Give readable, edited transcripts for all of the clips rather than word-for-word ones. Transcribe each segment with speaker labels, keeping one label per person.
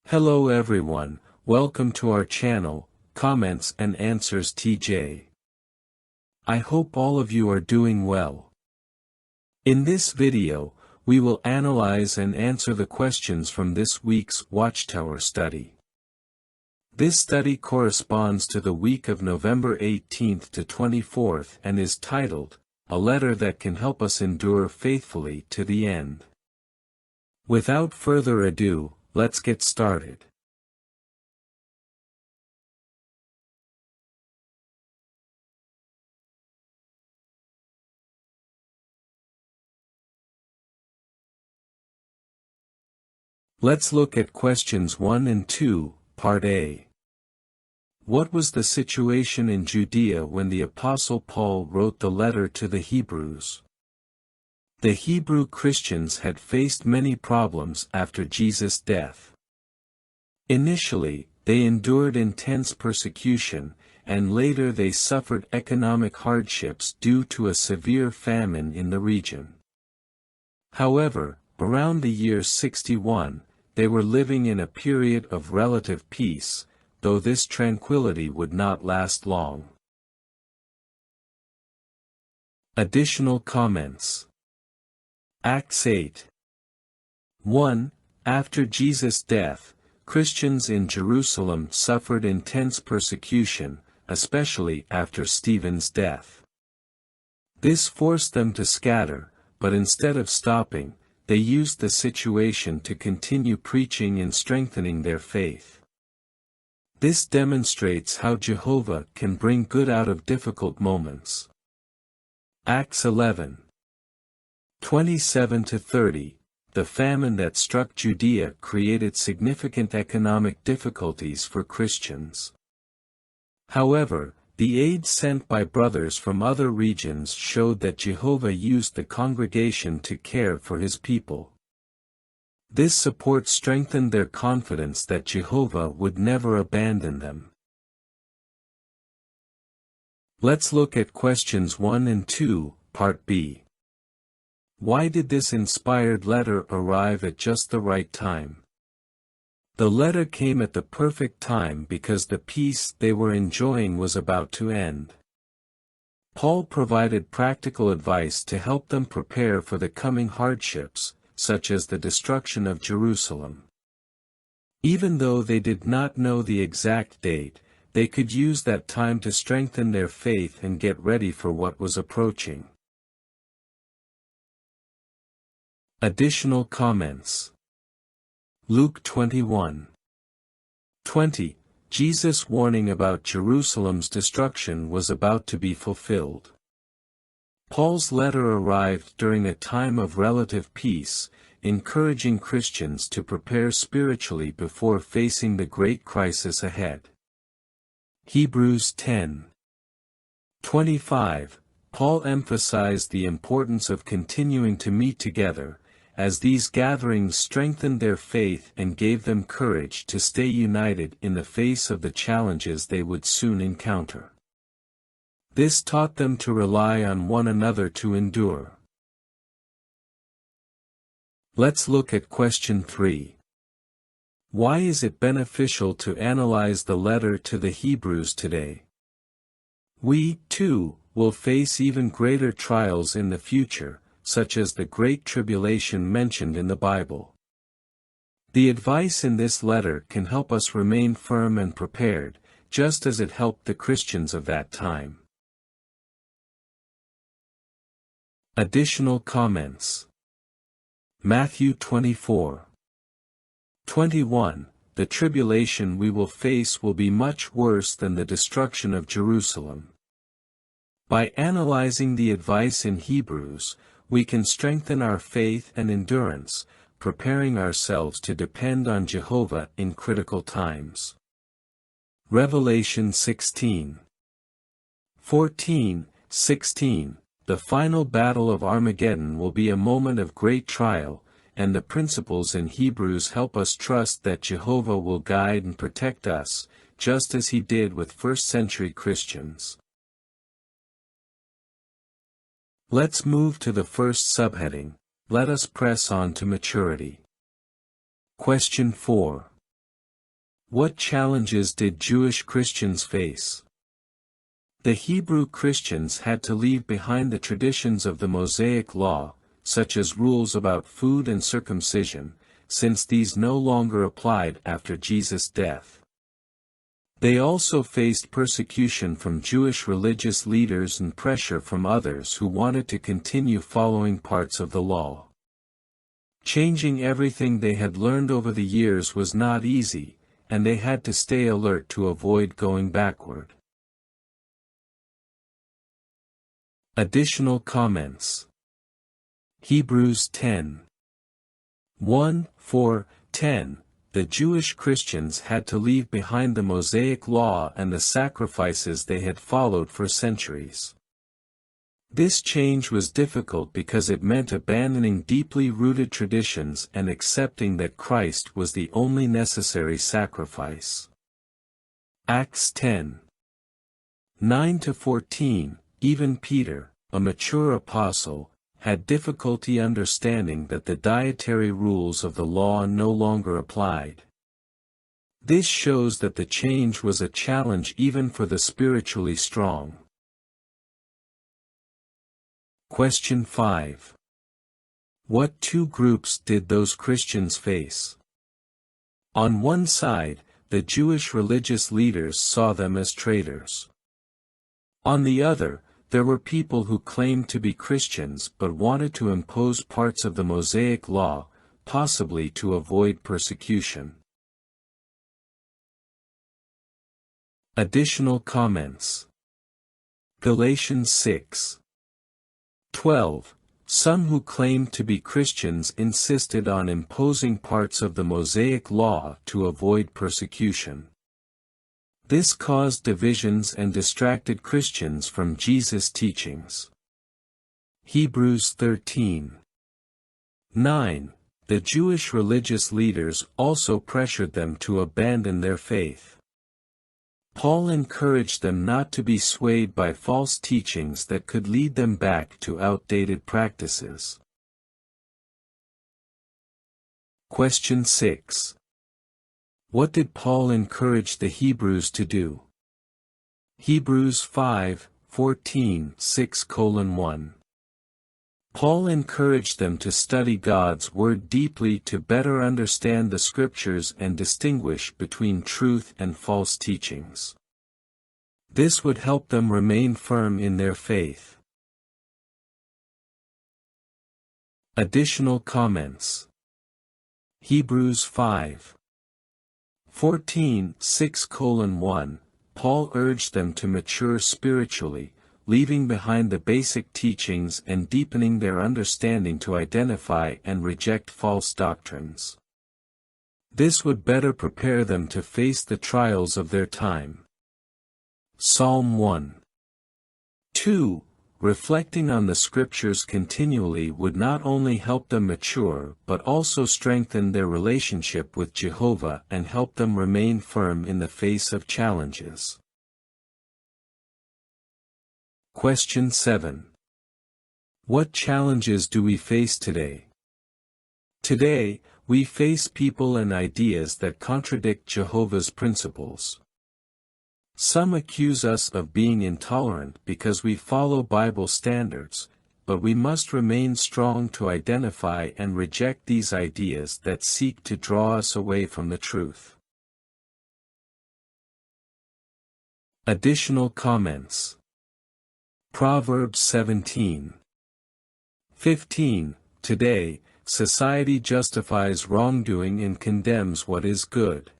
Speaker 1: Hello everyone, welcome to our channel, Comments and Answers TJ. I hope all of you are doing well. In this video, we will analyze and answer the questions from this week's Watchtower study. This study corresponds to the week of November 18th to 24th and is titled, A Letter That Can Help Us Endure Faithfully to the End. Without further ado, let's get started. Let's look at questions 1 and 2, Part A. What was the situation in Judea when the Apostle Paul wrote the letter to the Hebrews? The Hebrew Christians had faced many problems after Jesus' death. Initially, they endured intense persecution, and later they suffered economic hardships due to a severe famine in the region. However, around the year 61, they were living in a period of relative peace, though this tranquility would not last long. Additional comments. Acts 8. 1. After Jesus' death, Christians in Jerusalem suffered intense persecution, especially after Stephen's death. This forced them to scatter, but instead of stopping, they used the situation to continue preaching and strengthening their faith. This demonstrates how Jehovah can bring good out of difficult moments. Acts 11. 27-30, the famine that struck Judea created significant economic difficulties for Christians. However, the aid sent by brothers from other regions showed that Jehovah used the congregation to care for his people. This support strengthened their confidence that Jehovah would never abandon them. Let's look at questions 1 and 2, Part B. Why did this inspired letter arrive at just the right time? The letter came at the perfect time because the peace they were enjoying was about to end. Paul provided practical advice to help them prepare for the coming hardships, such as the destruction of Jerusalem. Even though they did not know the exact date, they could use that time to strengthen their faith and get ready for what was approaching. Additional comments. Luke 21. 20. Jesus' warning about Jerusalem's destruction was about to be fulfilled. Paul's letter arrived during a time of relative peace, encouraging Christians to prepare spiritually before facing the great crisis ahead. Hebrews 10. 25. Paul emphasized the importance of continuing to meet together, as these gatherings strengthened their faith and gave them courage to stay united in the face of the challenges they would soon encounter. This taught them to rely on one another to endure. Let's look at question 3. Why is it beneficial to analyze the letter to the Hebrews today? We, too, will face even greater trials in the future, such as the Great Tribulation mentioned in the Bible. The advice in this letter can help us remain firm and prepared, just as it helped the Christians of that time. Additional comments. Matthew 24. 21. The tribulation we will face will be much worse than the destruction of Jerusalem. By analyzing the advice in Hebrews, we can strengthen our faith and endurance, preparing ourselves to depend on Jehovah in critical times. Revelation 16. 14-16. The final battle of Armageddon will be a moment of great trial, and the principles in Hebrews help us trust that Jehovah will guide and protect us, just as he did with first-century Christians. Let's move to the first subheading, Let us press on to maturity. Question 4. What challenges did Jewish Christians face? The Hebrew Christians had to leave behind the traditions of the Mosaic Law, such as rules about food and circumcision, since these no longer applied after Jesus' death. They also faced persecution from Jewish religious leaders and pressure from others who wanted to continue following parts of the law. Changing everything they had learned over the years was not easy, and they had to stay alert to avoid going backward. Additional comments. Hebrews 10. 1, 4, 10. The Jewish Christians had to leave behind the Mosaic Law and the sacrifices they had followed for centuries. This change was difficult because it meant abandoning deeply rooted traditions and accepting that Christ was the only necessary sacrifice. Acts 10. 9-14. Even Peter, a mature apostle, had difficulty understanding that the dietary rules of the law no longer applied. This shows that the change was a challenge even for the spiritually strong. Question 5. What two groups did those Christians face? On one side, the Jewish religious leaders saw them as traitors. On the other, there were people who claimed to be Christians but wanted to impose parts of the Mosaic Law, possibly to avoid persecution. Additional comments. Galatians 6. 12. Some who claimed to be Christians insisted on imposing parts of the Mosaic Law to avoid persecution. This caused divisions and distracted Christians from Jesus' teachings. Hebrews 13. 9. The Jewish religious leaders also pressured them to abandon their faith. Paul encouraged them not to be swayed by false teachings that could lead them back to outdated practices. Question 6. What did Paul encourage the Hebrews to do? Hebrews 5, 14, 6:1. Paul encouraged them to study God's Word deeply to better understand the Scriptures and distinguish between truth and false teachings. This would help them remain firm in their faith. Additional comments. Hebrews 5. 14, 6:1, Paul urged them to mature spiritually, leaving behind the basic teachings and deepening their understanding to identify and reject false doctrines. This would better prepare them to face the trials of their time. Psalm 1. 2. Reflecting on the Scriptures continually would not only help them mature but also strengthen their relationship with Jehovah and help them remain firm in the face of challenges. Question 7. What challenges do we face today? Today, we face people and ideas that contradict Jehovah's principles. Some accuse us of being intolerant because we follow Bible standards, but we must remain strong to identify and reject these ideas that seek to draw us away from the truth. Additional comments. Proverbs 17. 15. Today, society justifies wrongdoing and condemns what is good.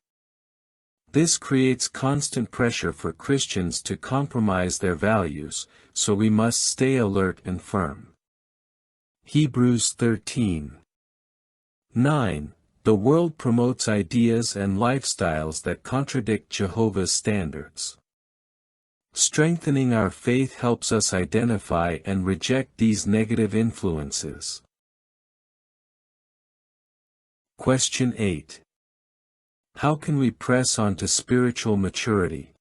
Speaker 1: This creates constant pressure for Christians to compromise their values, so we must stay alert and firm. Hebrews 13. 9. The world promotes ideas and lifestyles that contradict Jehovah's standards. Strengthening our faith helps us identify and reject these negative influences. Question 8. How can we press on to spiritual maturity?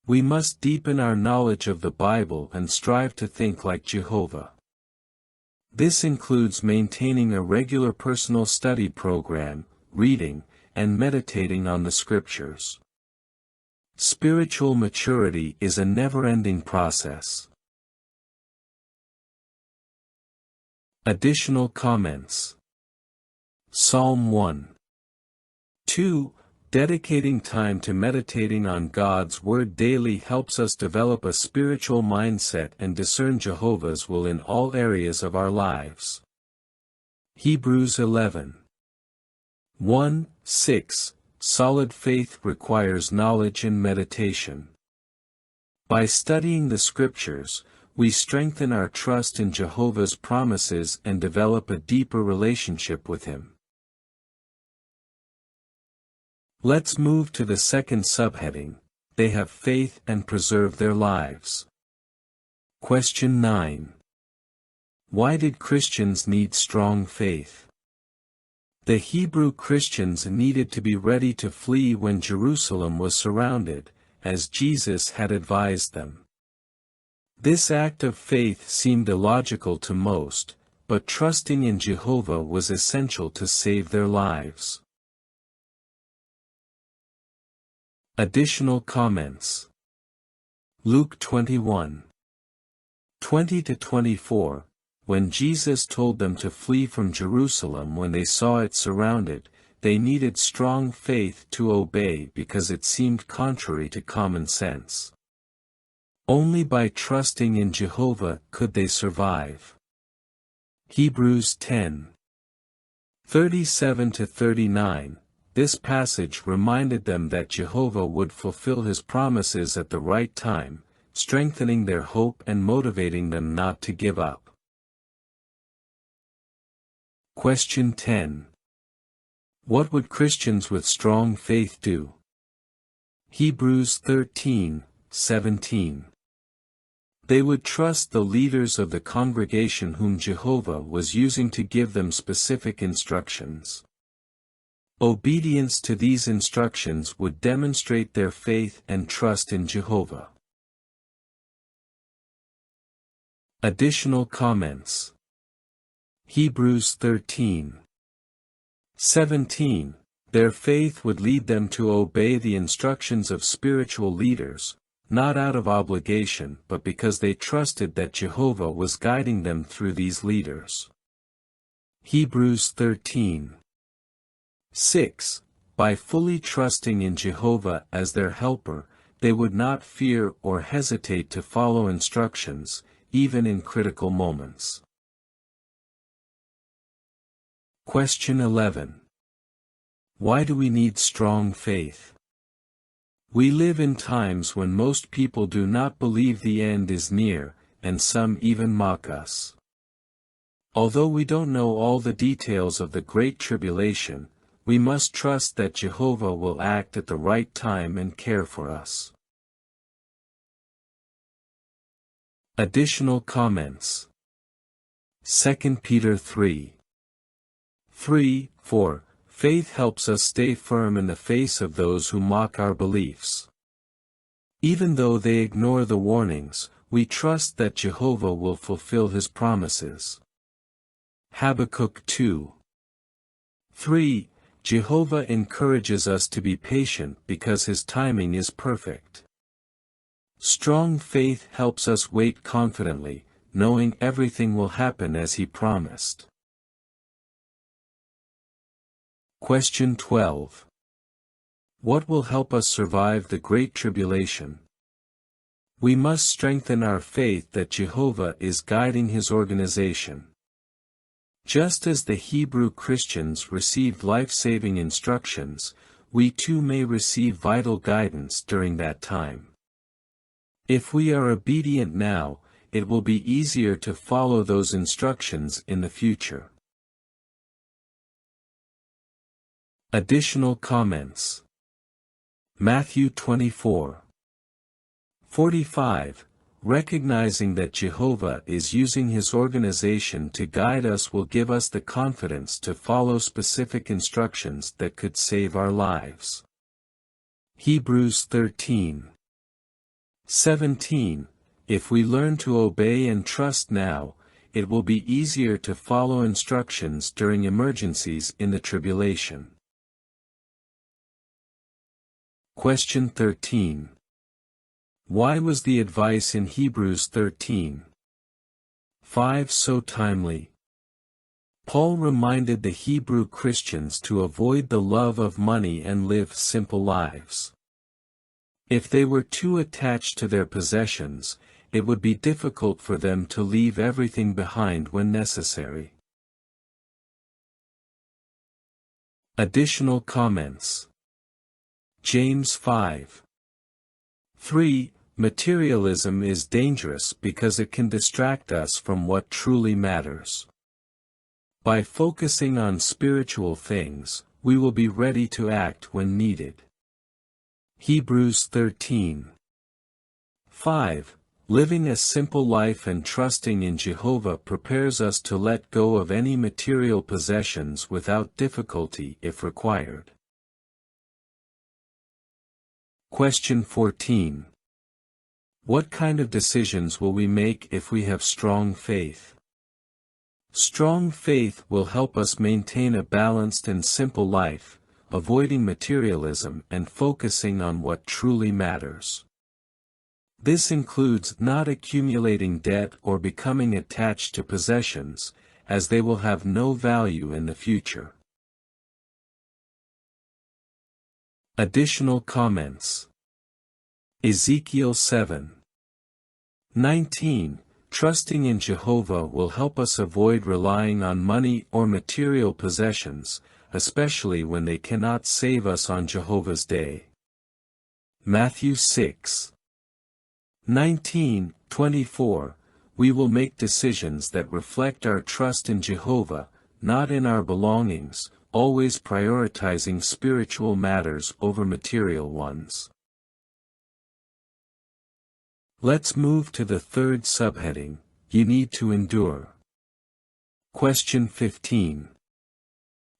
Speaker 1: We must deepen our knowledge of the Bible and strive to think like Jehovah. This includes maintaining a regular personal study program, reading, and meditating on the scriptures. Spiritual maturity is a never-ending process. Additional comments. Psalm 1. 2. Dedicating time to meditating on God's Word daily helps us develop a spiritual mindset and discern Jehovah's will in all areas of our lives. Hebrews 11. 1-6. Solid faith requires knowledge and meditation. By studying the Scriptures, we strengthen our trust in Jehovah's promises and develop a deeper relationship with Him. Let's move to the second subheading. They have faith and preserve their lives. Question 9. Why did Christians need strong faith? The Hebrew Christians needed to be ready to flee when Jerusalem was surrounded, as Jesus had advised them. This act of faith seemed illogical to most, but trusting in Jehovah was essential to save their lives. Additional comments. Luke 21. 20-24, when Jesus told them to flee from Jerusalem when they saw it surrounded, they needed strong faith to obey because it seemed contrary to common sense. Only by trusting in Jehovah could they survive. Hebrews 10. 37-39. This passage reminded them that Jehovah would fulfill His promises at the right time, strengthening their hope and motivating them not to give up. Question 10. What would Christians with strong faith do? Hebrews 13:17. They would trust the leaders of the congregation whom Jehovah was using to give them specific instructions. Obedience to these instructions would demonstrate their faith and trust in Jehovah. Additional comments. Hebrews 13:17. Their faith would lead them to obey the instructions of spiritual leaders, not out of obligation but because they trusted that Jehovah was guiding them through these leaders. Hebrews 13:6. By fully trusting in Jehovah as their helper, they would not fear or hesitate to follow instructions, even in critical moments. Question 11. Why do we need strong faith? We live in times when most people do not believe the end is near, and some even mock us. Although we don't know all the details of the Great Tribulation, we must trust that Jehovah will act at the right time and care for us. Additional comments. 2 Peter 3:3-4. Faith helps us stay firm in the face of those who mock our beliefs. Even though they ignore the warnings, we trust that Jehovah will fulfill His promises. Habakkuk 2:3. Jehovah encourages us to be patient because His timing is perfect. Strong faith helps us wait confidently, knowing everything will happen as He promised. Question 12. What will help us survive the Great Tribulation? We must strengthen our faith that Jehovah is guiding His organization. Just as the Hebrew Christians received life-saving instructions, we too may receive vital guidance during that time. If we are obedient now, it will be easier to follow those instructions in the future. Additional comments. Matthew 24:45. Recognizing that Jehovah is using His organization to guide us will give us the confidence to follow specific instructions that could save our lives. Hebrews 13:17. If we learn to obey and trust now, it will be easier to follow instructions during emergencies in the tribulation. Question 13. Why was the advice in Hebrews 13:5 so timely? Paul reminded the Hebrew Christians to avoid the love of money and live simple lives. If they were too attached to their possessions, it would be difficult for them to leave everything behind when necessary. Additional comments. James 5:3. Materialism is dangerous because it can distract us from what truly matters. By focusing on spiritual things, we will be ready to act when needed. Hebrews 13:5. Living a simple life and trusting in Jehovah prepares us to let go of any material possessions without difficulty if required. Question 14. What kind of decisions will we make if we have strong faith? Strong faith will help us maintain a balanced and simple life, avoiding materialism and focusing on what truly matters. This includes not accumulating debt or becoming attached to possessions, as they will have no value in the future. Additional comments. Ezekiel 7:19. Trusting in Jehovah will help us avoid relying on money or material possessions, especially when they cannot save us on Jehovah's day. Matthew 6:19-24. We will make decisions that reflect our trust in Jehovah, not in our belongings, always prioritizing spiritual matters over material ones. Let's move to the third subheading, you need to endure. Question 15.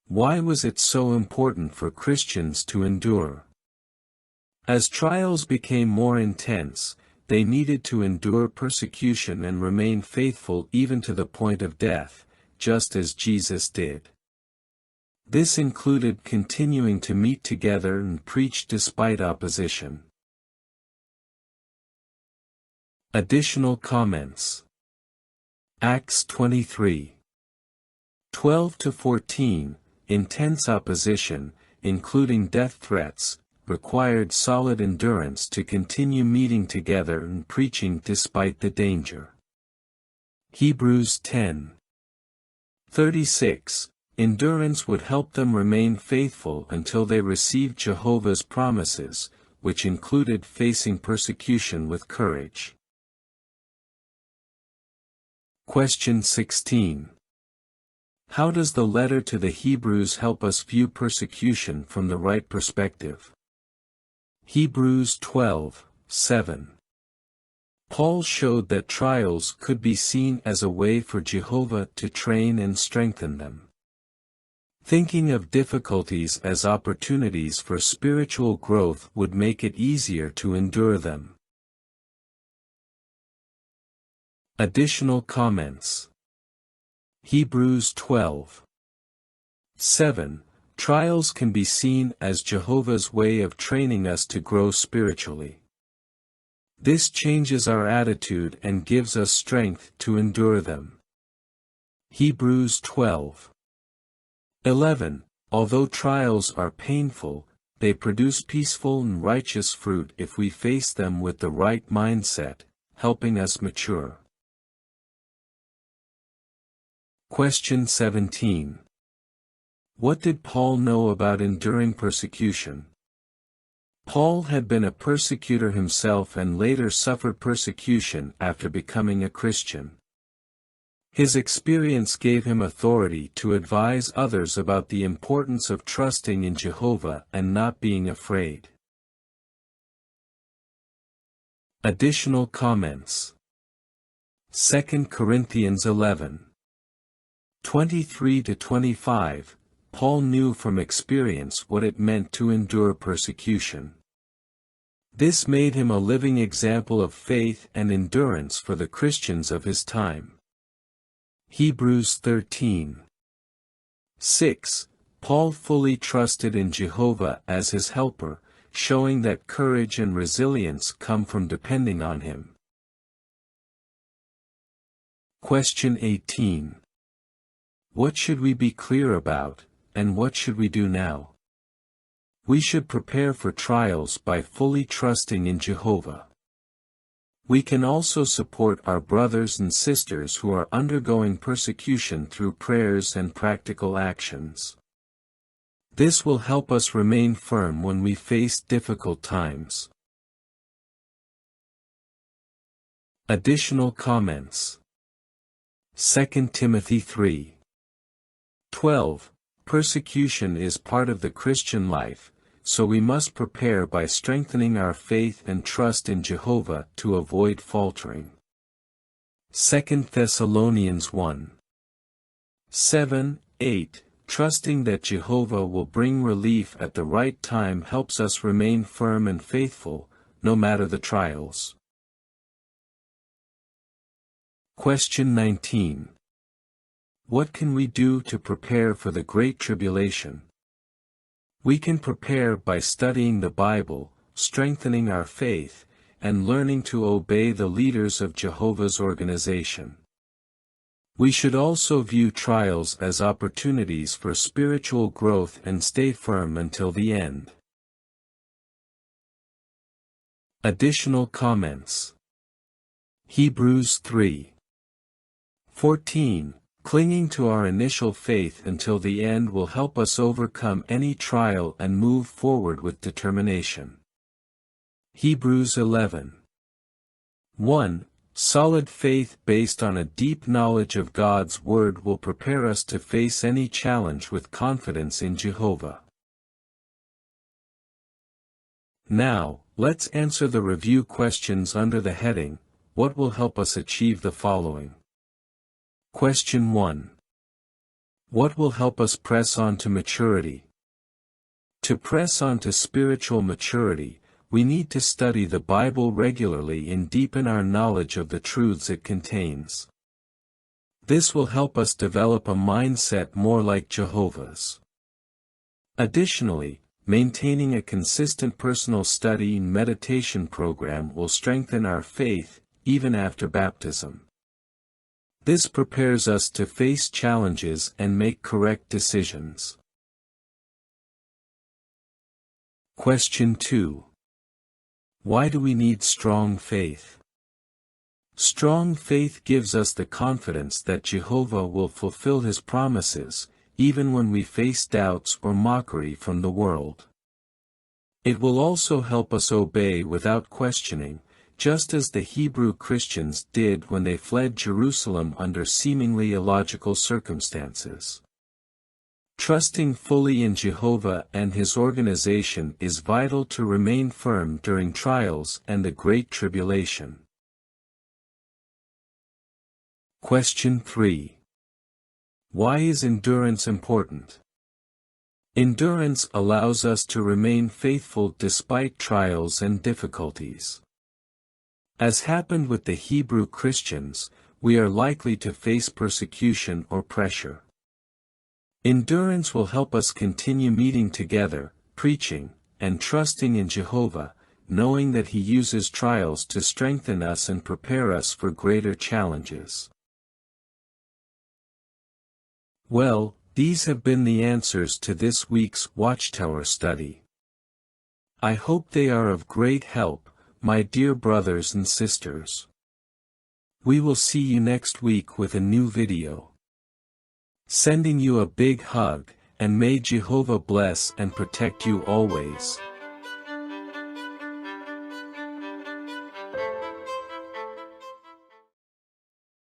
Speaker 1: Why was it so important for Christians to endure? As trials became more intense, they needed to endure persecution and remain faithful even to the point of death, just as Jesus did. This included continuing to meet together and preach despite opposition. Additional comments. Acts 23:12-14, intense opposition, including death threats, required solid endurance to continue meeting together and preaching despite the danger. Hebrews 10:36, endurance would help them remain faithful until they received Jehovah's promises, which included facing persecution with courage. Question 16. How does the letter to the Hebrews help us view persecution from the right perspective? Hebrews 12:7. Paul showed that trials could be seen as a way for Jehovah to train and strengthen them. Thinking of difficulties as opportunities for spiritual growth would make it easier to endure them. Additional comments. Hebrews 12:7. Trials can be seen as Jehovah's way of training us to grow spiritually. This changes our attitude and gives us strength to endure them. Hebrews 12:11. Although trials are painful, they produce peaceful and righteous fruit if we face them with the right mindset, helping us mature. Question 17. What did Paul know about enduring persecution? Paul had been a persecutor himself and later suffered persecution after becoming a Christian. His experience gave him authority to advise others about the importance of trusting in Jehovah and not being afraid. Additional comments. 2 Corinthians 11:23-25, Paul knew from experience what it meant to endure persecution. This made him a living example of faith and endurance for the Christians of his time. Hebrews 13:6, Paul fully trusted in Jehovah as his helper, showing that courage and resilience come from depending on Him. Question 18. What should we be clear about, and what should we do now? We should prepare for trials by fully trusting in Jehovah. We can also support our brothers and sisters who are undergoing persecution through prayers and practical actions. This will help us remain firm when we face difficult times. Additional comments. 2 Timothy 3:12. Persecution is part of the Christian life, so we must prepare by strengthening our faith and trust in Jehovah to avoid faltering. 2 Thessalonians 1:7-8. Trusting that Jehovah will bring relief at the right time helps us remain firm and faithful, no matter the trials. Question 19. What can we do to prepare for the Great Tribulation? We can prepare by studying the Bible, strengthening our faith, and learning to obey the leaders of Jehovah's organization. We should also view trials as opportunities for spiritual growth and stay firm until the end. Additional comments. Hebrews 3:14. Clinging to our initial faith until the end will help us overcome any trial and move forward with determination. Hebrews 11:1. Solid faith based on a deep knowledge of God's Word will prepare us to face any challenge with confidence in Jehovah. Now, let's answer the review questions under the heading, What will help us achieve the following? Question 1. What will help us press on to maturity? To press on to spiritual maturity, we need to study the Bible regularly and deepen our knowledge of the truths it contains. This will help us develop a mindset more like Jehovah's. Additionally, maintaining a consistent personal study and meditation program will strengthen our faith, even after baptism. This prepares us to face challenges and make correct decisions. Question 2. Why do we need strong faith? Strong faith gives us the confidence that Jehovah will fulfill His promises, even when we face doubts or mockery from the world. It will also help us obey without questioning, just as the Hebrew Christians did when they fled Jerusalem under seemingly illogical circumstances. Trusting fully in Jehovah and His organization is vital to remain firm during trials and the Great Tribulation. Question 3. Why is endurance important? Endurance allows us to remain faithful despite trials and difficulties. As happened with the Hebrew Christians, we are likely to face persecution or pressure. Endurance will help us continue meeting together, preaching, and trusting in Jehovah, knowing that He uses trials to strengthen us and prepare us for greater challenges. Well, these have been the answers to this week's Watchtower study. I hope they are of great help, my dear brothers and sisters. We will see you next week with a new video. Sending you a big hug, and may Jehovah bless and protect you always.